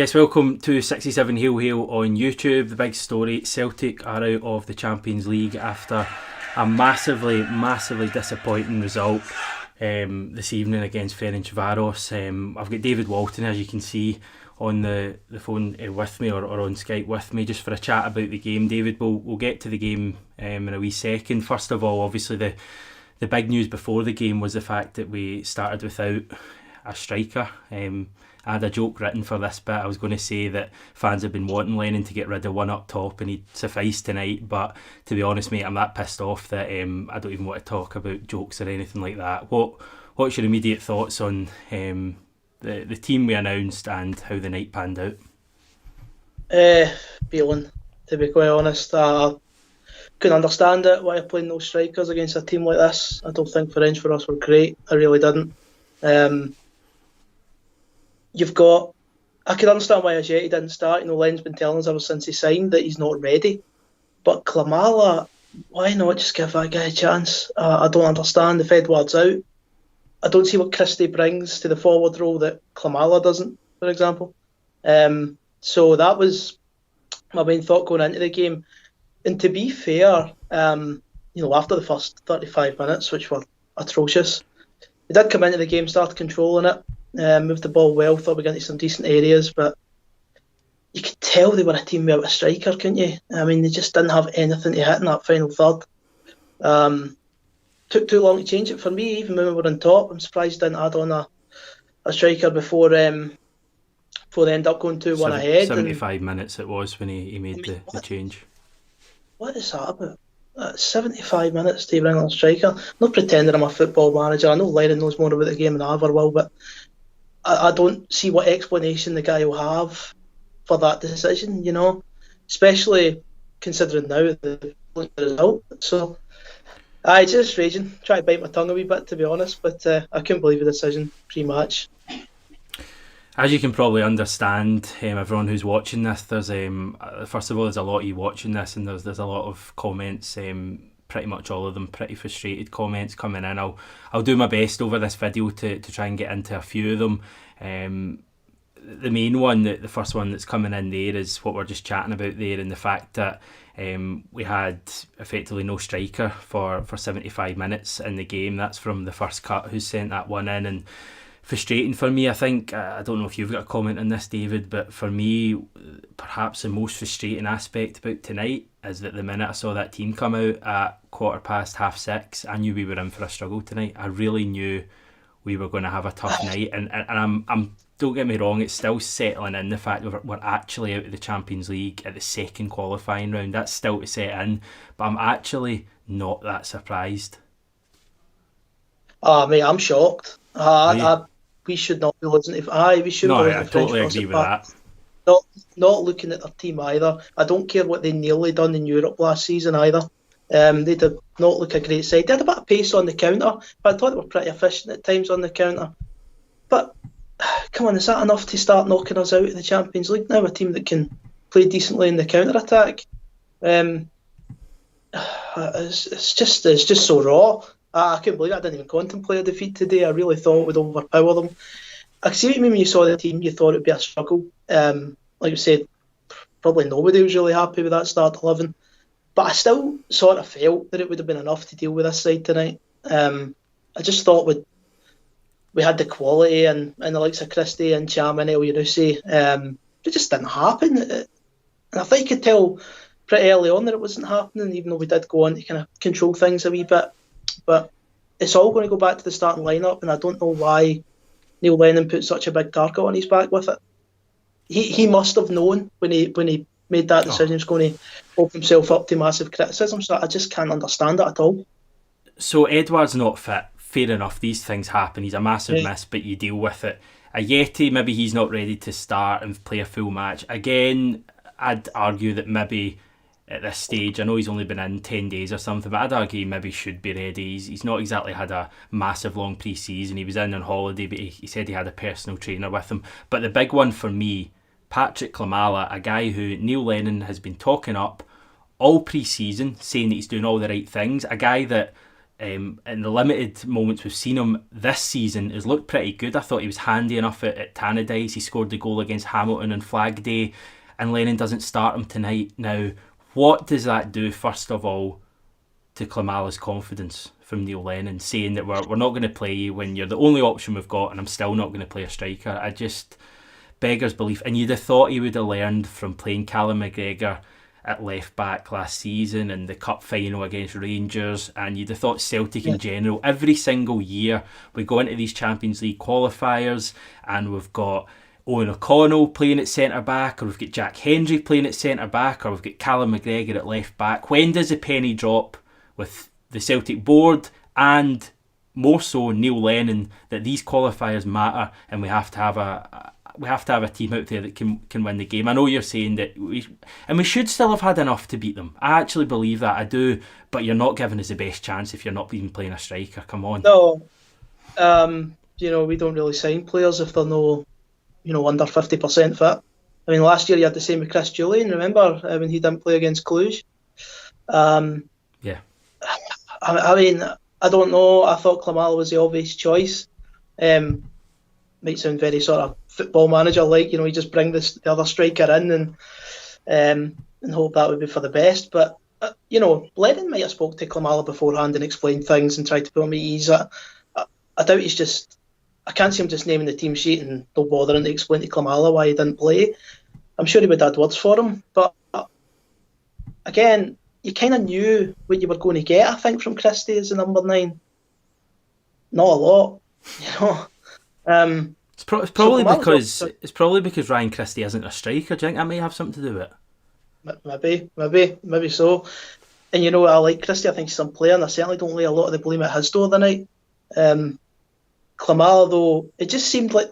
Yes, welcome to 67 Hail Hail on YouTube. The big story, Celtic are out of the Champions League after a massively disappointing result this evening against Ferencvaros. I've got David Walton, as you can see, on the phone with me or on Skype with me just for a chat about the game. David, we'll get to the game in a wee second. First of all, obviously the big news before the game was the fact that we started without a striker. I had a joke written for this bit. I was going to say that fans have been wanting Lennon to get rid of one up top and he'd suffice tonight, but to be honest, mate, I'm that pissed off that I don't even want to talk about jokes or anything like that. What's your immediate thoughts on the team we announced and how the night panned out? Feeling, to be quite honest. I couldn't understand it, why you're playing no strikers against a team like this. I don't think Ferencvaros were great. I really didn't. I could understand why Ajeti didn't start. Len's been telling us ever since he signed that he's not ready. But Klimala, why not just give that guy a chance? I don't understand if Edouard's out. I don't see what Christie brings to the forward role that Klimala doesn't, for example. So that was my main thought going into the game. And to be fair, after the first 35 minutes, which were atrocious, he did come into the game, started controlling it. Moved the ball well, thought we got into some decent areas, but you could tell they were a team without a striker, couldn't you? I mean, they just didn't have anything to hit in that final third. Took too long to change it for me, even when we were on top. I'm surprised they didn't add on a striker before they end up going 2-1 ahead. 75 minutes it was when he made the change. What is that about? 75 minutes to bring on a striker. I'm not pretending I'm a football manager. I know Lennon knows more about the game than I ever will, but I don't see what explanation the guy will have for that decision, especially considering now the result. So, just raging. Try to bite my tongue a wee bit, to be honest, but I couldn't believe the decision pre-match. As you can probably understand, everyone who's watching this, there's first of all, there's a lot of you watching this, and there's a lot of comments, pretty much all of them pretty frustrated comments coming in. I'll do my best over this video to try and get into a few of them. The main one, the first one that's coming in there, is what we're just chatting about there, and the fact that we had effectively no striker for 75 minutes in the game. That's from the first cut who sent that one in, and frustrating for me. I think, I don't know if you've got a comment on this, David, but for me, perhaps the most frustrating aspect about tonight is that the minute I saw that team come out at 6:15, I knew we were in for a struggle tonight. I really knew we were going to have a tough night, and I'm don't get me wrong, it's still settling in the fact that we're actually out of the Champions League at the second qualifying round. That's still to set in, but I'm actually not that surprised. Mate, I'm shocked. We should not be losing to. We should. No, be I totally agree with that. Not looking at their team either. I don't care what they nearly done in Europe last season either. They did not look a great side. They had a bit of pace on the counter, but I thought they were pretty efficient at times on the counter. But come on, is that enough to start knocking us out of the Champions League now? A team that can play decently in the counter attack. It's just so raw. I couldn't believe it. I didn't even contemplate a defeat today. I really thought we'd overpower them. I see what you mean when you saw the team, you thought it would be a struggle. Like you said, probably nobody was really happy with that start 11. But I still sort of felt that it would have been enough to deal with this side tonight. I just thought we had the quality and the likes of Christie and Cham and El Yunusi. It just didn't happen. And I think you could tell pretty early on that it wasn't happening, even though we did go on to kind of control things a wee bit. But it's all going to go back to the starting lineup, and I don't know why Neil Lennon put such a big target on his back with it. He must have known when he made that decision he was going to open himself up to massive criticism. So I just can't understand it at all. So Edouard's not fit. Fair enough. These things happen. He's a massive miss, but you deal with it. Ajeti, maybe he's not ready to start and play a full match. Again, I'd argue that maybe at this stage, I know he's only been in 10 days or something, but I'd argue he maybe should be ready. He's not exactly had a massive long pre-season. He was in on holiday, but he said he had a personal trainer with him. But the big one for me, Patrick Klimala, a guy who Neil Lennon has been talking up all pre-season, saying that he's doing all the right things, a guy that in the limited moments we've seen him this season, has looked pretty good. I thought he was handy enough at Tannadice. He scored the goal against Hamilton on Flag Day, and Lennon doesn't start him tonight. Now, what does that do, first of all, to Klimala's confidence from Neil Lennon, saying that we're not going to play you when you're the only option we've got, and I'm still not going to play a striker? I just beggars belief. And you'd have thought he would have learned from playing Callum McGregor at left back last season and the cup final against Rangers, and you'd have thought Celtic in general, every single year we go into these Champions League qualifiers and we've got Owen O'Connell playing at centre back, or we've got Jack Hendry playing at centre back, or we've got Callum McGregor at left back. When does the penny drop with the Celtic board and more so Neil Lennon that these qualifiers matter and we have to have a team out there that can win the game? I know you're saying that we should still have had enough to beat them. I actually believe that, I do, but you're not giving us the best chance if you're not even playing a striker. Come on. No, we don't really sign players if they're no, under 50% fit. I mean, last year you had the same with Chris Julian, remember, when he didn't play against Cluj? Yeah. I mean, I don't know. I thought Klimala was the obvious choice. Might sound very sort of football manager like, you just bring the other striker in and hope that would be for the best. But Lennon might have spoke to Klimala beforehand and explained things and tried to put him at ease. I doubt he's just. I can't see him just naming the team sheet and no bothering to explain to Klimala why he didn't play. I'm sure he would have had words for him, but again, you kind of knew what you were going to get, I think, from Christie as a number 9. Not a lot, It's probably because Ryan Christie isn't a striker. Do you think that may have something to do with it? Maybe so. And I like Christie. I think he's some player, and I certainly don't lay a lot of the blame at his door the night. Klimala, though, it just seemed like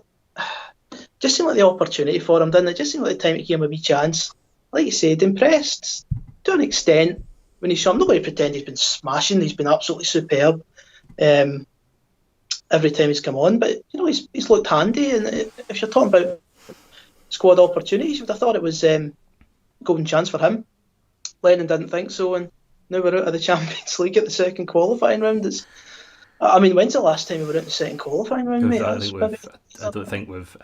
the opportunity for him, didn't it? Just seemed like the time to give him a wee chance. Like you said, impressed to an extent when he's shown. I'm not going to pretend he's been smashing. He's been absolutely superb every time he's come on. But he's looked handy. And if you're talking about squad opportunities, you would have thought it was a golden chance for him. Lennon didn't think so, and now we're out of the Champions League at the second qualifying round. When's the last time we were out in the second qualifying round, mate? I don't think we've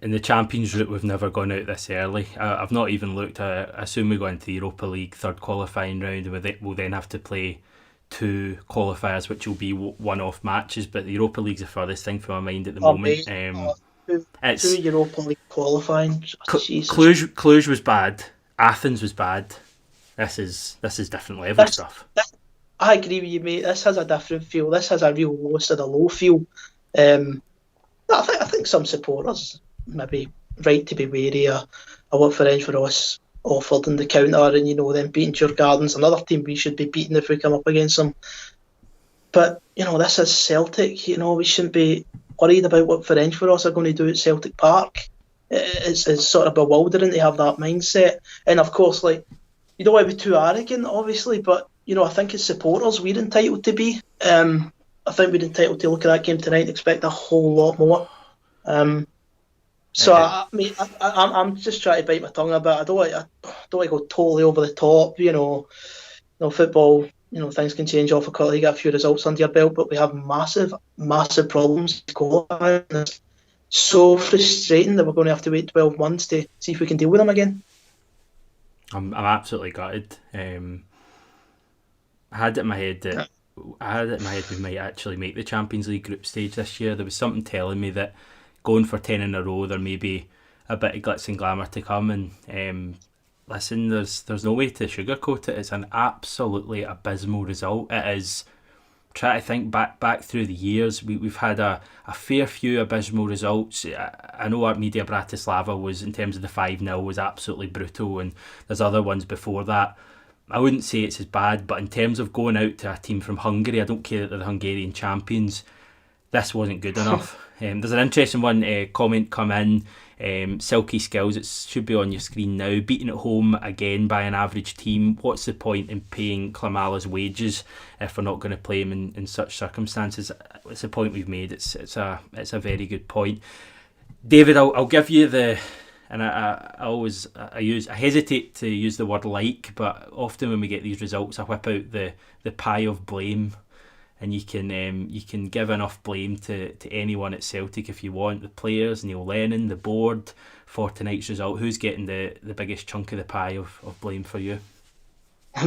in the Champions route we've never gone out this early. I've not even looked. I assume we go into the Europa League third qualifying round, and we'll then have to play 2 qualifiers, which will be one-off matches. But the Europa League's the furthest thing from my mind at the moment. It's 2 Europa League qualifying. Cluj was bad. Athens was bad. This is different level stuff. I agree with you, mate. This has a different feel. This has a real lowest of the low feel. I think some supporters maybe right to be wary of what Ferencvaros offered in the counter, and them beating Djurgården's another team we should be beating if we come up against them. But this is Celtic. We shouldn't be worried about what Ferencvaros are going to do at Celtic Park. It's sort of bewildering to have that mindset. And of course, you don't want to be too arrogant, obviously, but I think as supporters we're entitled to be. I think we're entitled to look at that game tonight and expect a whole lot more. I'm just trying to bite my tongue a bit. I don't want to go totally over the top. Football. Things can change awful quickly. You get a few results under your belt, but we have massive, massive problems to qualify. It's so frustrating that we're going to have to wait 12 months to see if we can deal with them again. I'm absolutely gutted. I had it in my head that we might actually make the Champions League group stage this year. There was something telling me that going for 10 in a row, there may be a bit of glitz and glamour to come. And listen, there's no way to sugarcoat it. It's an absolutely abysmal result. It is. Try to think back through the years. We've had a fair few abysmal results. I know Armedia Bratislava was, in terms of the 5-0, was absolutely brutal, and there's other ones before that. I wouldn't say it's as bad, but in terms of going out to a team from Hungary, I don't care that they're the Hungarian champions, this wasn't good enough. There's an interesting comment come in. Silky Skills, it should be on your screen now. Beaten at home again by an average team. What's the point in paying Klimala's wages if we're not going to play him in such circumstances? It's a point we've made. It's a very good point. David, I'll give you the and I hesitate to use the word like, but often when we get these results, I whip out the pie of blame, and you can give enough blame to anyone at Celtic if you want. The players, Neil Lennon, the board for tonight's result. Who's getting the biggest chunk of the pie of blame for you?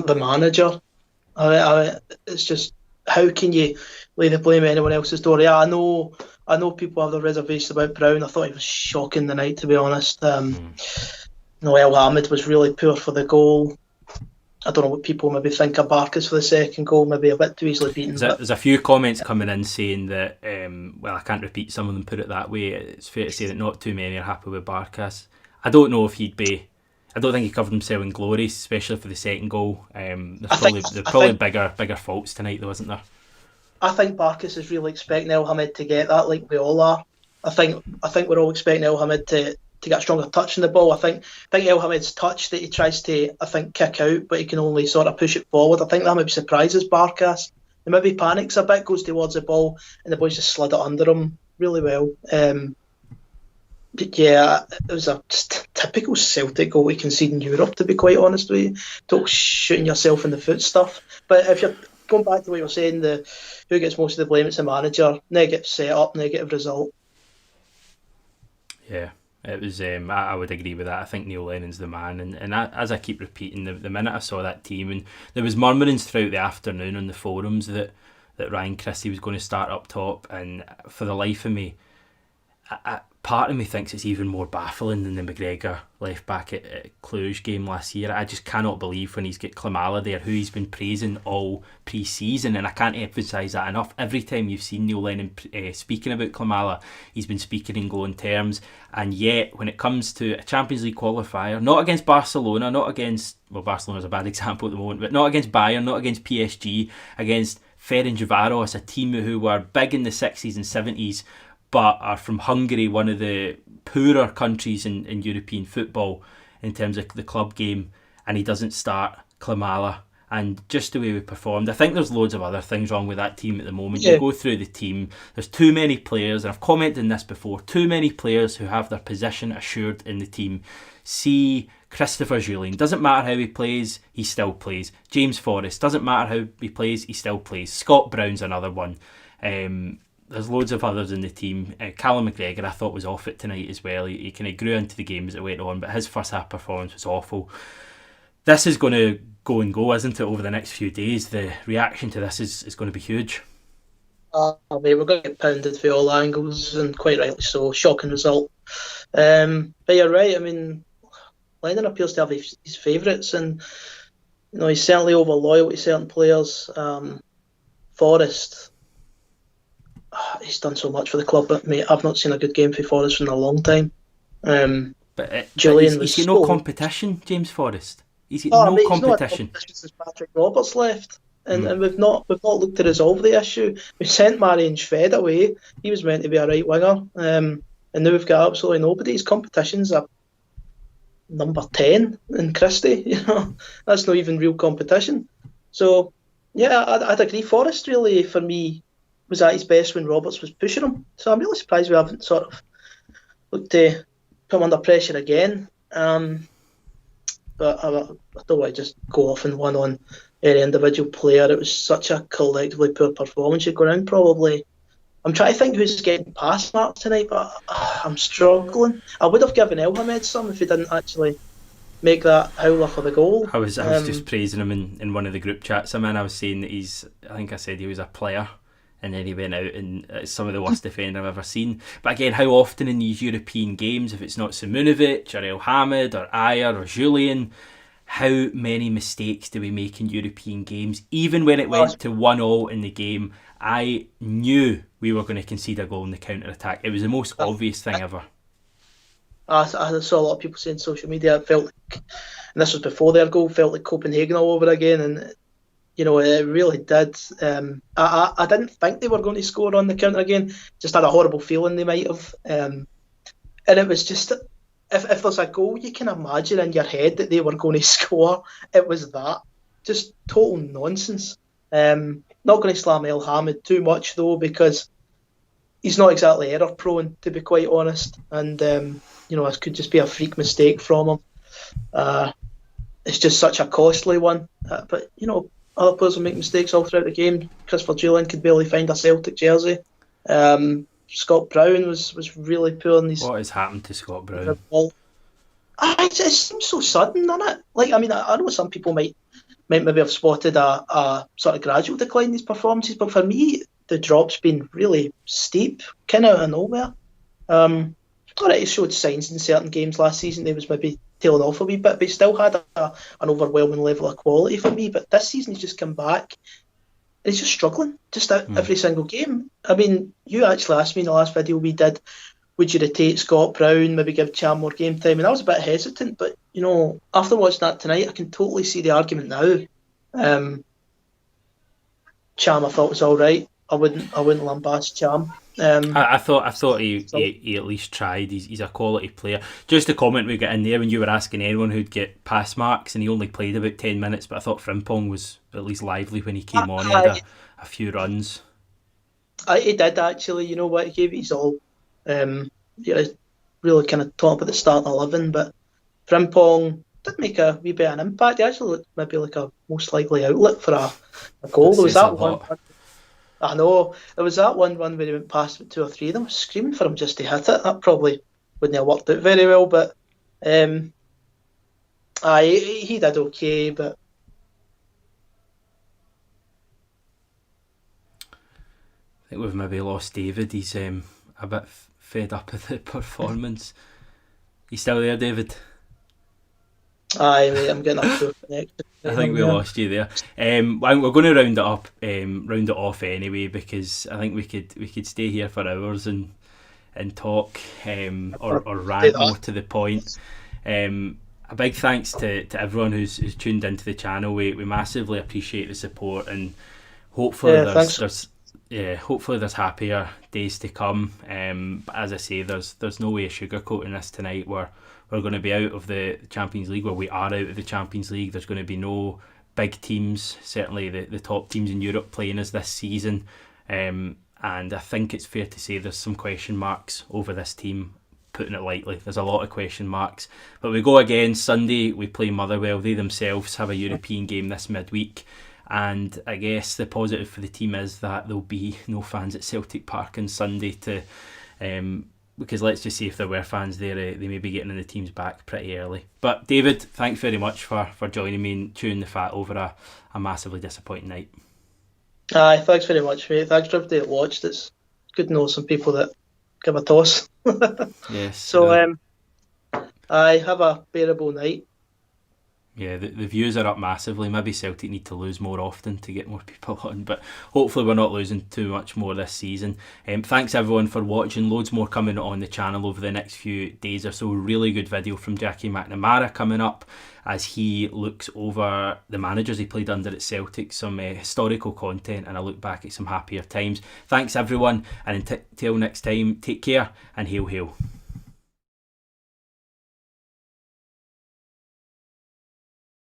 The manager. It's just, how can you lay the blame on anyone else's door? Yeah, I know people have their reservations about Brown. I thought he was shocking the night, to be honest. El Hamid was really poor for the goal. I don't know what people maybe think of Barkas for the second goal, maybe a bit too easily beaten. There's a few comments coming in saying that, well, I can't repeat some of them, put it that way. It's fair to say that not too many are happy with Barkas. I don't know if I don't think he covered himself in glory, especially for the second goal. There's probably bigger faults tonight, though, isn't there? I think Barkas is really expecting El Hamid to get that, like we all are. I think we're all expecting El Hamid to get a stronger touch in the ball. I think El Hamid's touch that he tries to, kick out, but he can only sort of push it forward. I think that maybe surprises Barkas. He maybe panics a bit, goes towards the ball, and the boys just slid it under him really well. But yeah, it was a typical Celtic goal we concede in Europe, to be quite honest with you. Talk shooting yourself in the foot stuff. But if you're going back to what you were saying, who gets most of the blame, it's the manager. Negative setup, negative result. Yeah, it was. I would agree with that. I think Neil Lennon's the man, and as I keep repeating, the minute I saw that team, and there was murmurings throughout the afternoon on the forums that Ryan Christie was going to start up top, and for the life of me, part of me thinks it's even more baffling than the McGregor left back at Cluj game last year. I just cannot believe when he's got Klimala there, who he's been praising all pre-season, and I can't emphasise that enough. Every time you've seen Neil Lennon speaking about Klimala, he's been speaking in glowing terms, and yet when it comes to a Champions League qualifier, not against Barcelona, not against, well, Barcelona's a bad example at the moment, but not against Bayern, not against PSG, against Ferencvaros, a team who were big in the 60s and 70s, but are from Hungary, one of the poorer countries in European football in terms of the club game, and he doesn't start Klimala. And just the way we performed, I think there's loads of other things wrong with that team at the moment. Yeah. You go through the team, there's too many players, and I've commented on this before, too many players who have their position assured in the team. See Christopher Julian, doesn't matter how he plays, he still plays. James Forrest, doesn't matter how he plays, he still plays. Scott Brown's another one. There's loads of others in the team. Callum McGregor, I thought, was off it tonight as well. He kind of grew into the game as it went on, but his first half performance was awful. This is going to go and go, isn't it, over the next few days? The reaction to this is going to be huge. Mate, we're going to get pounded for all angles, and quite rightly so. Shocking result. But you're right. I mean, Lennon appears to have his favourites, and he's certainly over loyal to certain players. Forrest, he's done so much for the club, but mate, I've not seen a good game for Forrest in a long time. Julian, he's got no competition, James Forrest. He's got no competition. He's not since Patrick Roberts left, and we've not looked to resolve the issue. We sent Marian Shved away. He was meant to be a right winger, and now we've got absolutely nobody. His competition's a number 10 in Christie. That's not even real competition. So yeah, I'd agree. Forrest really, for me, was at his best when Roberts was pushing him. So I'm really surprised we haven't sort of looked to put him under pressure again. But I don't want to just go off and one on any individual player. It was such a collectively poor performance. You'd go around probably. I'm trying to think who's getting past Mark tonight, but I'm struggling. I would have given El Hamid some if he didn't actually make that howler for the goal. I was just praising him in one of the group chats I'm in. I was saying that I think I said he was a player, and then he went out and it's some of the worst defender I've ever seen. But again, how often in these European games, if it's not Simunovic or El Hamid or Ayer or Julian, how many mistakes do we make in European games? Even when it went to 1-1 in the game, I knew we were going to concede a goal in the counter-attack. It was the most obvious thing ever. I saw a lot of people saying on social media, it felt like, and this was before their goal, felt like Copenhagen all over again, and it really did. I didn't think they were going to score on the counter again. Just had a horrible feeling they might have. And it was just, if there's a goal you can imagine in your head that they were going to score, it was that. Just total nonsense. Not going to slam El Hamid too much though, because he's not exactly error prone, to be quite honest. And this could just be a freak mistake from him. It's just such a costly one. But other players will make mistakes all throughout the game. Christopher Julian could barely find a Celtic jersey. Scott Brown was really poor in his. What has happened to Scott Brown? It seems so sudden, doesn't it? Like, I mean, I know some people might maybe have spotted a sort of gradual decline in his performances, but for me, the drop's been really steep, kind of out of nowhere. Alright, he showed signs in certain games last season. He was maybe tailing off a wee bit, but he still had an overwhelming level of quality for me. But this season, he's just come back, and he's just struggling, just every single game. I mean, you actually asked me in the last video we did, would you rotate Scott Brown, maybe give Cham more game time? And I was a bit hesitant, but after watching that tonight, I can totally see the argument now. Cham, I thought was all right. I wouldn't lambast Cham. I thought he at least tried. He's a quality player. Just a comment we got in there when you were asking anyone who'd get pass marks, and he only played about 10 minutes, but I thought Frimpong was at least lively when he came on. He had a few runs. He did actually. You know what? He gave it his all. Really kind of top at the starting 11, but Frimpong did make a wee bit of an impact. He actually looked maybe like a most likely outlet for a goal. There was that one. I know. There was that one run where he went past with 2 or 3 of them. I was screaming for him just to hit it. That probably wouldn't have worked out very well, but he did okay, but I think we've maybe lost David. He's a bit fed up with the performance. You still there, David? Aye, mate, I'm getting up to it. I think we lost you there. We're going to round it off anyway, because I think we could stay here for hours and talk or rant more to the point. A big thanks to everyone who's tuned into the channel. We massively appreciate the support, and hopefully hopefully there's happier days to come. But as I say, there's no way of sugarcoating this tonight. We're going to be out of the Champions League. Well, we are out of the Champions League. There's going to be no big teams, certainly the top teams in Europe, playing us this season. And I think it's fair to say there's some question marks over this team, putting it lightly. There's a lot of question marks. But we go again Sunday. We play Motherwell. They themselves have a European game this midweek. And I guess the positive for the team is that there'll be no fans at Celtic Park on Sunday because let's just say if there were fans there, they may be getting in the teams back pretty early. But David, thanks very much for joining me and chewing the fat over a massively disappointing night. Aye, thanks very much, mate. Thanks for everybody that watched. It's good to know some people that give a toss. Yes. So, I have a bearable night. Yeah, the views are up massively. Maybe Celtic need to lose more often to get more people on, but hopefully we're not losing too much more this season. Thanks everyone for watching. Loads more coming on the channel over the next few days or so. Really good video from Jackie McNamara coming up as he looks over the managers he played under at Celtic, some historical content, and a look back at some happier times. Thanks everyone, and until next time, take care and hail hail.